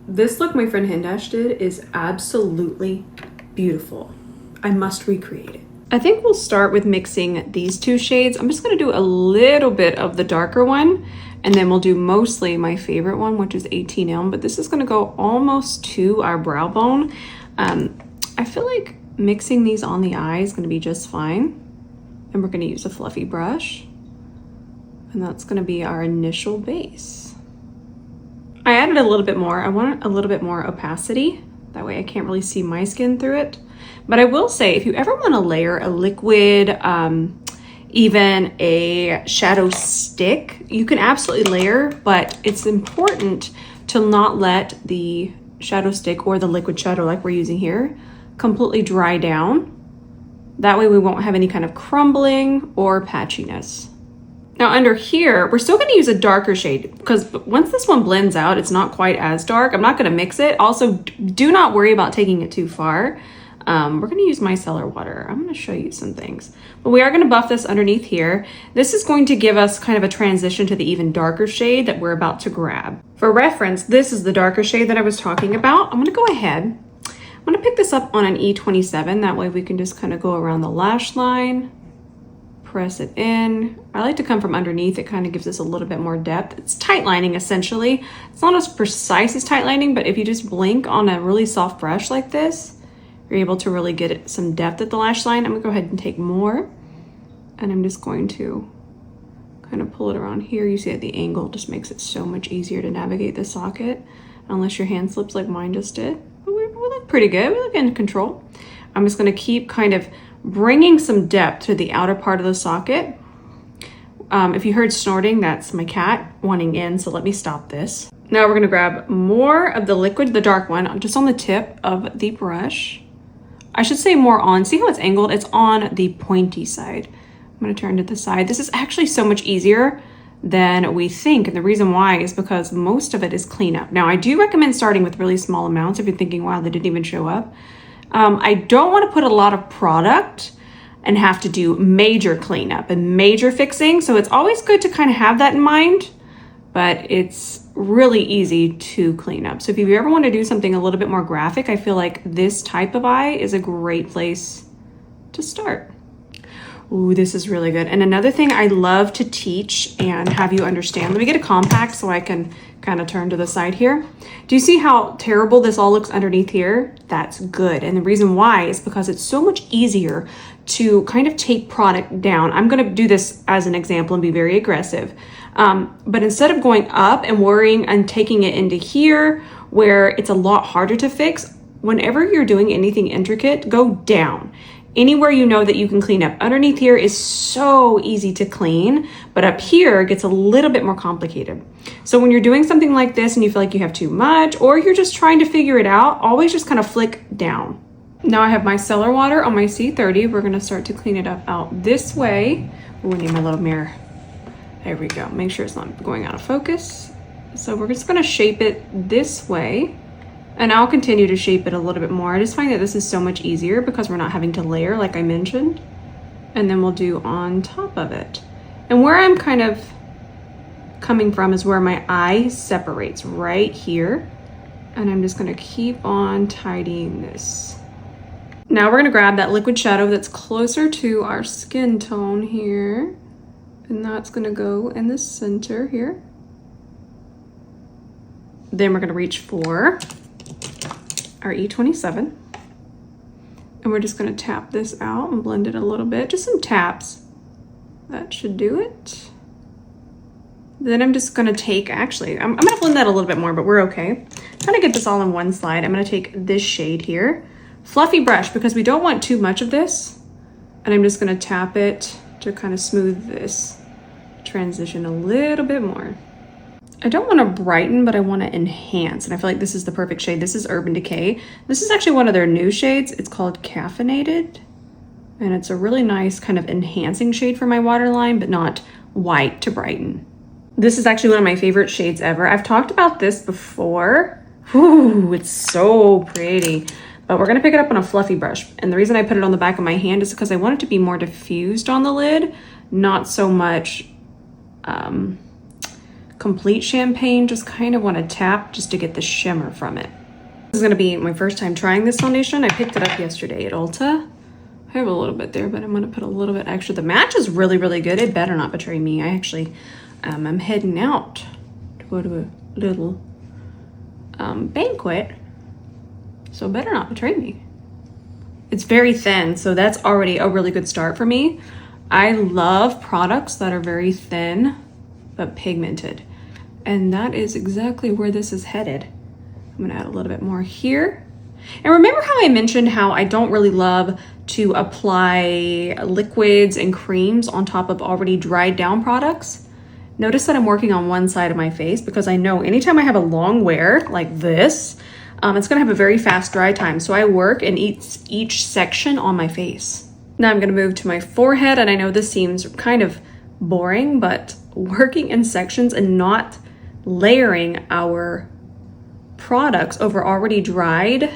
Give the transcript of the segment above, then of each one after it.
This look my friend Hindash did is absolutely beautiful. I must recreate it. I think we'll start with mixing these two shades. I'm just gonna do a little bit of the darker one, and then we'll do mostly my favorite one, which is 18 Elm, but this is gonna go almost to our brow bone. I feel like mixing these on the eye is gonna be just fine. And we're gonna use a fluffy brush. And that's gonna be our initial base. I added a little bit more. I want a little bit more opacity. That way I can't really see my skin through it. But I will say, if you ever wanna layer a liquid, even a shadow stick, you can absolutely layer, but it's important to not let the shadow stick or the liquid shadow like we're using here completely dry down. That way we won't have any kind of crumbling or patchiness. Now under here, we're still gonna use a darker shade because once this one blends out, it's not quite as dark. I'm not gonna mix it. Also, do not worry about taking it too far. We're gonna use micellar water. I'm gonna show you some things. But we are gonna buff this underneath here. This is going to give us kind of a transition to the even darker shade that we're about to grab. For reference, this is the darker shade that I was talking about. I'm gonna go ahead. I'm gonna pick this up on an E27. That way we can just kind of go around the lash line, press it in. I like to come from underneath. It kind of gives us a little bit more depth. It's tight lining essentially. It's not as precise as tight lining, but if you just blink on a really soft brush like this, you're able to really get some depth at the lash line. I'm gonna go ahead and take more, and I'm just going to kind of pull it around here. You see at the angle just makes it so much easier to navigate the socket, unless your hand slips like mine just did. But we look pretty good, we look in control. I'm just gonna keep kind of bringing some depth to the outer part of the socket. If you heard snorting, that's my cat wanting in, so let me stop this. Now we're gonna grab more of the liquid, the dark one, just on the tip of the brush. I should say more on, see how it's angled? It's on the pointy side. I'm gonna turn to the side. This is actually so much easier than we think. And the reason why is because most of it is cleanup. Now I do recommend starting with really small amounts if you're thinking, wow, they didn't even show up. I don't wanna put a lot of product and have to do major cleanup and major fixing. So it's always good to kind of have that in mind, but it's really easy to clean up. So if you ever want to do something a little bit more graphic, I feel like this type of eye is a great place to start. Ooh, this is really good. And another thing I love to teach and have you understand, let me get a compact so I can kind of turn to the side here. Do you see how terrible this all looks underneath here? That's good. And the reason why is because it's so much easier to kind of take product down. I'm going to do this as an example and be very aggressive. But instead of going up and worrying and taking it into here where it's a lot harder to fix, whenever you're doing anything intricate, go down. Anywhere you know that you can clean up. Underneath here is so easy to clean, but up here it gets a little bit more complicated. So when you're doing something like this and you feel like you have too much, or you're just trying to figure it out, always just kind of flick down. Now I have my micellar water on my C30. We're gonna start to clean it up out this way. Ooh, I need my little mirror. There we go. Make sure it's not going out of focus. So we're just gonna shape it this way. And I'll continue to shape it a little bit more. I just find that this is so much easier because we're not having to layer like I mentioned. And then we'll do on top of it. And where I'm kind of coming from is where my eye separates right here. And I'm just gonna keep on tidying this. Now we're gonna grab that liquid shadow that's closer to our skin tone here. And that's gonna go in the center here. Then we're gonna reach for our E27. And we're just gonna tap this out and blend it a little bit, just some taps. That should do it. Then I'm just gonna take, actually, I'm gonna blend that a little bit more, but we're okay. Trying to get this all in one slide. I'm gonna take this shade here, fluffy brush, because we don't want too much of this. And I'm just gonna tap it to kind of smooth this transition a little bit more. I don't want to brighten, but I want to enhance. And I feel like this is the perfect shade. This is Urban Decay. This is actually one of their new shades. It's called Caffeinated. And it's a really nice kind of enhancing shade for my waterline, but not white to brighten. This is actually one of my favorite shades ever. I've talked about this before. Ooh, it's so pretty. But we're gonna pick it up on a fluffy brush. And the reason I put it on the back of my hand is because I want it to be more diffused on the lid, not so much complete champagne, just kind of want to tap just to get the shimmer from it. This is going to be my first time trying this foundation. I picked it up yesterday at Ulta. I have a little bit there, but I'm going to put a little bit extra. The match is really, really good. It better not betray me. I actually, I'm heading out to go to a little banquet, so it better not betray me. It's very thin, so that's already a really good start for me. I love products that are very thin but pigmented, and that is exactly where this is headed. I'm gonna add a little bit more here. And remember how I mentioned how I don't really love to apply liquids and creams on top of already dried down products? Notice that I'm working on one side of my face because I know anytime I have a long wear like this, it's gonna have a very fast dry time. So I work in each section on my face. Now I'm gonna move to my forehead, and I know this seems kind of boring, but working in sections and not layering our products over already dried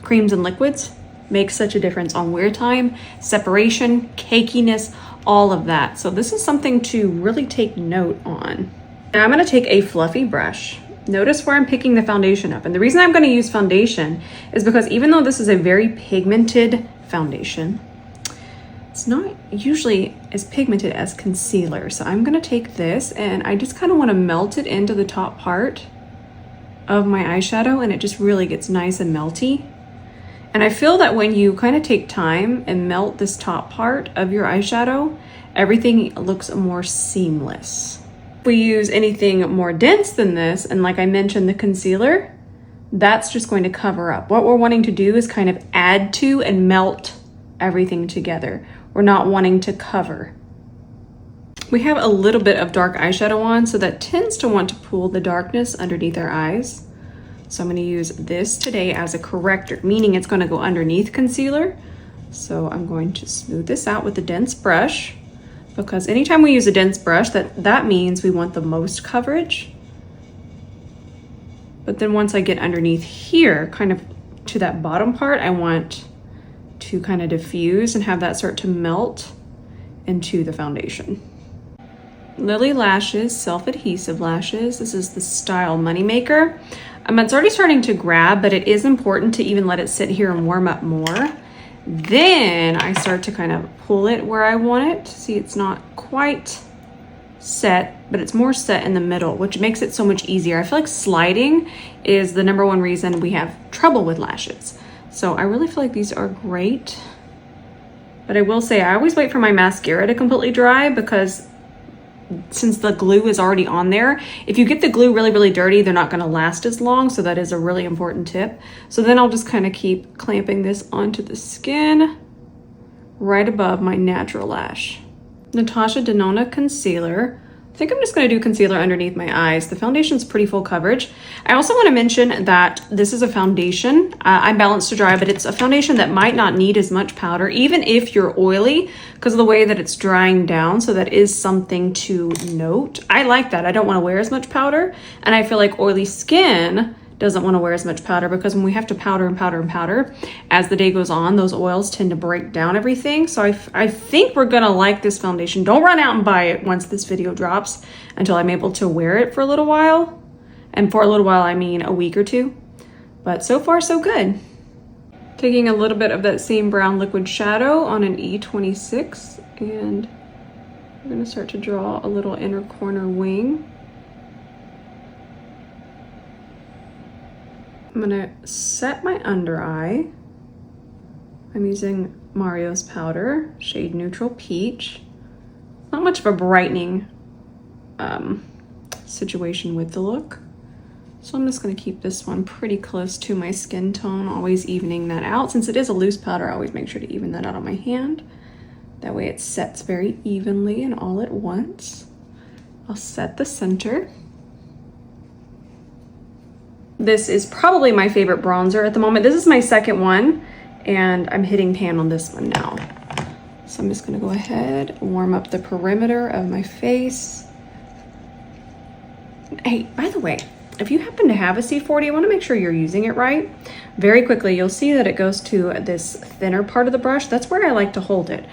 creams and liquids makes such a difference on wear time, separation, cakiness, all of that. So this is something to really take note on. Now I'm gonna take a fluffy brush. Notice where I'm picking the foundation up. And the reason I'm gonna use foundation is because even though this is a very pigmented foundation, it's not usually as pigmented as concealer. So I'm gonna take this and I just kind of wanna melt it into the top part of my eyeshadow, and it just really gets nice and melty. And I feel that when you kind of take time and melt this top part of your eyeshadow, everything looks more seamless. If we use anything more dense than this, and like I mentioned, the concealer, that's just going to cover up. What we're wanting to do is kind of add to and melt everything together. We're not wanting to cover. We have a little bit of dark eyeshadow on, so that tends to want to pull the darkness underneath our eyes. So I'm going to use this today as a corrector, meaning it's going to go underneath concealer. So I'm going to smooth this out with a dense brush, because anytime we use a dense brush, that means we want the most coverage. But then once I get underneath here, kind of to that bottom part, I want to kind of diffuse and have that start to melt into the foundation. Lily Lashes Self-Adhesive Lashes. This is the Style Moneymaker. It's already starting to grab, but it is important to even let it sit here and warm up more. Then I start to kind of pull it where I want it. See, it's not quite set, but it's more set in the middle, which makes it so much easier. I feel like sliding is the #1 reason we have trouble with lashes. So I really feel like these are great. But I will say, I always wait for my mascara to completely dry, because since the glue is already on there, if you get the glue really, really dirty, they're not gonna last as long. So that is a really important tip. So then I'll just kind of keep clamping this onto the skin right above my natural lash. Natasha Denona Concealer. I think I'm just going to do concealer underneath my eyes. The foundation's pretty full coverage. I also want to mention that this is a foundation. I'm balanced to dry, but it's a foundation that might not need as much powder, even if you're oily, because of the way that it's drying down. So that is something to note. I like that. I don't want to wear as much powder. And I feel like oily skin doesn't want to wear as much powder, because when we have to powder and powder and powder, as the day goes on, those oils tend to break down everything. So I think we're going to like this foundation. Don't run out and buy it once this video drops until I'm able to wear it for a little while. And for a little while, I mean a week or two. But so far, so good. Taking a little bit of that same brown liquid shadow on an E26, and we're going to start to draw a little inner corner wing. I'm gonna set my under eye. I'm using Mario's powder, shade Neutral Peach. Not much of a brightening situation with the look. So I'm just gonna keep this one pretty close to my skin tone, always evening that out. Since it is a loose powder, I always make sure to even that out on my hand. That way it sets very evenly and all at once. I'll set the center. This is probably my favorite bronzer at the moment. This is my second one, and I'm hitting pan on this one now. So I'm just gonna go ahead, warm up the perimeter of my face. Hey, by the way, if you happen to have a C40, I wanna make sure you're using it right. Very quickly, you'll see that it goes to this thinner part of the brush. That's where I like to hold it.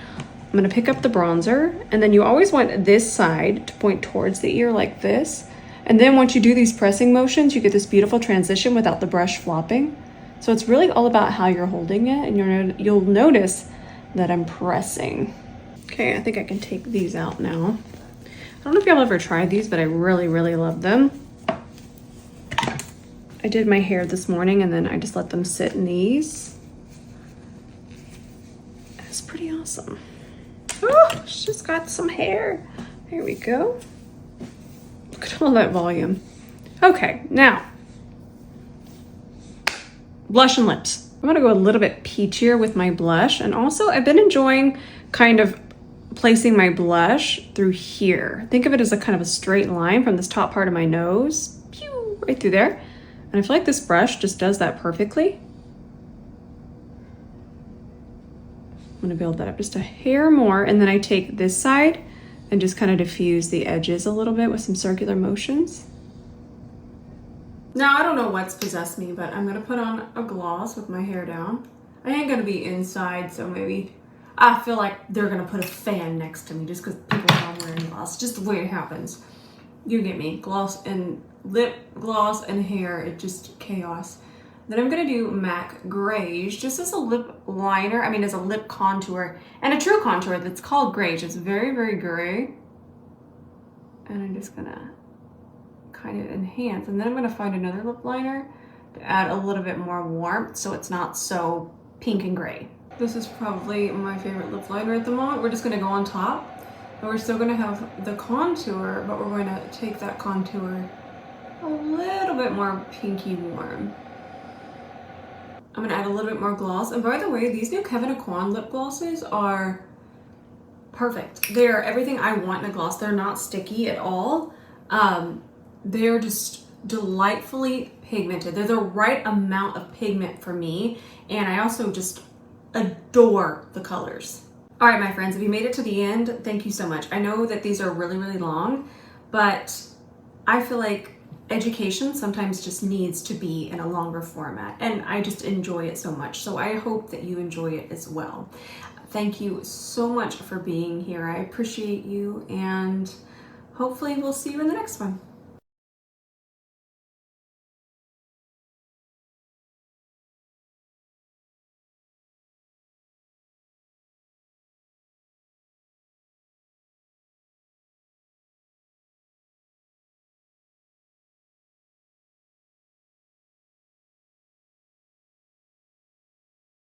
I'm gonna pick up the bronzer, and then you always want this side to point towards the ear like this. And then once you do these pressing motions, you get this beautiful transition without the brush flopping. So it's really all about how you're holding it, and you'll notice that I'm pressing. Okay, I think I can take these out now. I don't know if y'all ever tried these, but I really, really love them. I did my hair this morning and then I just let them sit in these. It's pretty awesome. Oh, she's got some hair. There we go. Look at all that volume. Okay, now, blush and lips. I'm gonna go a little bit peachier with my blush, and also I've been enjoying kind of placing my blush through here. Think of it as a kind of a straight line from this top part of my nose, pew, right through there. And I feel like this brush just does that perfectly. I'm gonna build that up just a hair more, and then I take this side and just kind of diffuse the edges a little bit with some circular motions. Now, I don't know what's possessed me, but I'm gonna put on a gloss with my hair down. I ain't gonna be inside, so maybe I feel like they're gonna put a fan next to me just because people are wearing gloss. Just the way it happens. You get me. Gloss and lip gloss and hair, it just chaos. Then I'm gonna do MAC Graze just as a lip liner, as a lip contour, and a true contour that's called Graze. It's very, very gray. And I'm just gonna kind of enhance. And then I'm gonna find another lip liner to add a little bit more warmth so it's not so pink and gray. This is probably my favorite lip liner at the moment. We're just gonna go on top. And we're still gonna have the contour, but we're going to take that contour a little bit more pinky warm. I'm gonna add a little bit more gloss. And by the way, these new Kevyn Aucoin lip glosses are perfect. They're everything I want in a gloss. They're not sticky at all. They're just delightfully pigmented. They're the right amount of pigment for me. And I also just adore the colors. All right, my friends, if you made it to the end, thank you so much. I know that these are really, really long, but I feel like education sometimes just needs to be in a longer format, and I just enjoy it so much. So I hope that you enjoy it as well. Thank you so much for being here. I appreciate you, and hopefully we'll see you in the next one.